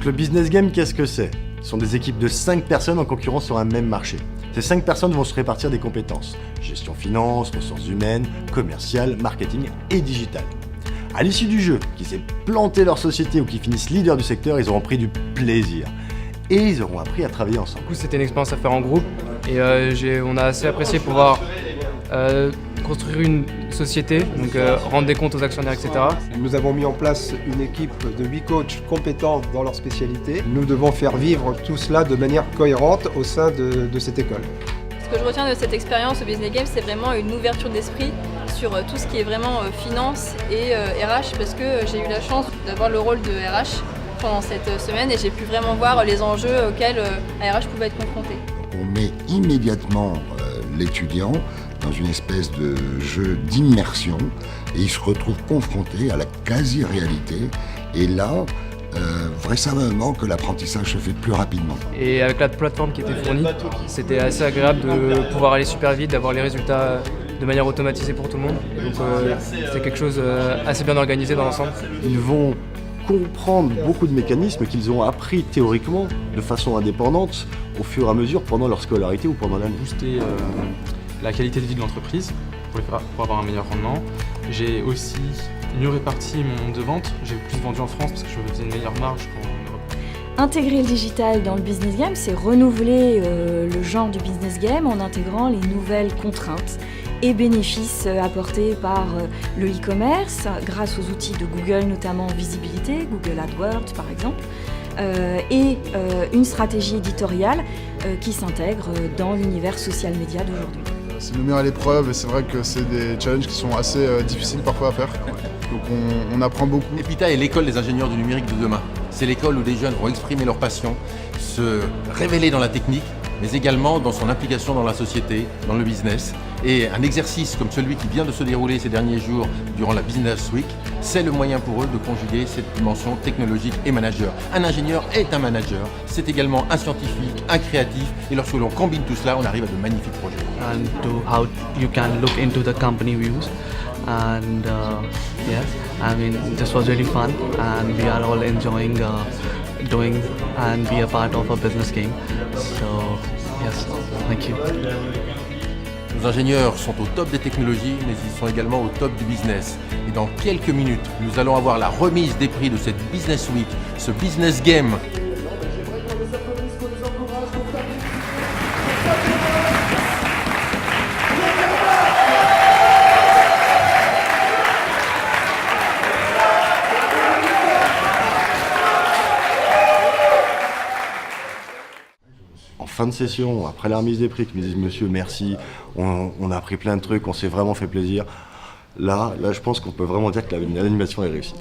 Donc le business game, qu'est-ce que c'est? Ce sont des équipes de 5 personnes en concurrence sur un même marché. Ces 5 personnes vont se répartir des compétences. Gestion finance, ressources humaines, commerciales, marketing et digital. À l'issue du jeu, qu'ils aient planté leur société ou qu'ils finissent leader du secteur, ils auront pris du plaisir. Et ils auront appris à travailler ensemble. Du coup, c'était une expérience à faire en groupe et on a assez apprécié pouvoir construire une société, donc rendre des comptes aux actionnaires, etc. Nous avons mis en place une équipe de 8 coachs compétents dans leur spécialité. Nous devons faire vivre tout cela de manière cohérente au sein de cette école. Ce que je retiens de cette expérience au Business Game, c'est vraiment une ouverture d'esprit sur tout ce qui est vraiment finance et RH, parce que j'ai eu la chance d'avoir le rôle de RH pendant cette semaine et j'ai pu vraiment voir les enjeux auxquels la RH pouvait être confrontée. On met immédiatement l'étudiant dans une espèce de jeu d'immersion et il se retrouve confronté à la quasi-réalité et là, vraisemblablement que l'apprentissage se fait plus rapidement. Et avec la plateforme qui était fournie, c'était assez agréable de pouvoir aller super vite, d'avoir les résultats de manière automatisée pour tout le monde. Donc c'est quelque chose assez bien organisé dans l'ensemble. Ils vont comprendre beaucoup de mécanismes qu'ils ont appris théoriquement de façon indépendante au fur et à mesure pendant leur scolarité ou pendant l'année. Booster la qualité de vie de l'entreprise pour avoir un meilleur rendement. J'ai aussi mieux réparti mon nombre de ventes. J'ai plus vendu en France parce que je faisais une meilleure marge qu'en Europe. Intégrer le digital dans le business game, c'est renouveler le genre du business game en intégrant les nouvelles contraintes et bénéfices apportés par le e-commerce grâce aux outils de Google, notamment visibilité, Google AdWords par exemple, et une stratégie éditoriale qui s'intègre dans l'univers social media d'aujourd'hui. C'est me mettre à l'épreuve et c'est vrai que c'est des challenges qui sont assez difficiles parfois à faire. Donc on apprend beaucoup. EPITA est l'école des ingénieurs du numérique de demain. C'est l'école où des jeunes vont exprimer leur passion, se révéler dans la technique, mais également dans son implication dans la société, dans le business. Et un exercice comme celui qui vient de se dérouler ces derniers jours durant la Business Week, c'est le moyen pour eux de conjuguer cette dimension technologique et manager. Un ingénieur est un manager, c'est également un scientifique, un créatif, et lorsque l'on combine tout cela, on arrive à de magnifiques projets. And to how you can look into the company views. And yes, I mean, this was really fun and we are all enjoying doing and be a part of a business game. So yes, thank you. Nos ingénieurs sont au top des technologies, mais ils sont également au top du business. Et dans quelques minutes, nous allons avoir la remise des prix de cette Business Week, ce Business Game. En fin de session, après la remise des prix, qui me disent « Monsieur, merci, on a appris plein de trucs, on s'est vraiment fait plaisir », là, je pense qu'on peut vraiment dire que l'animation est réussie.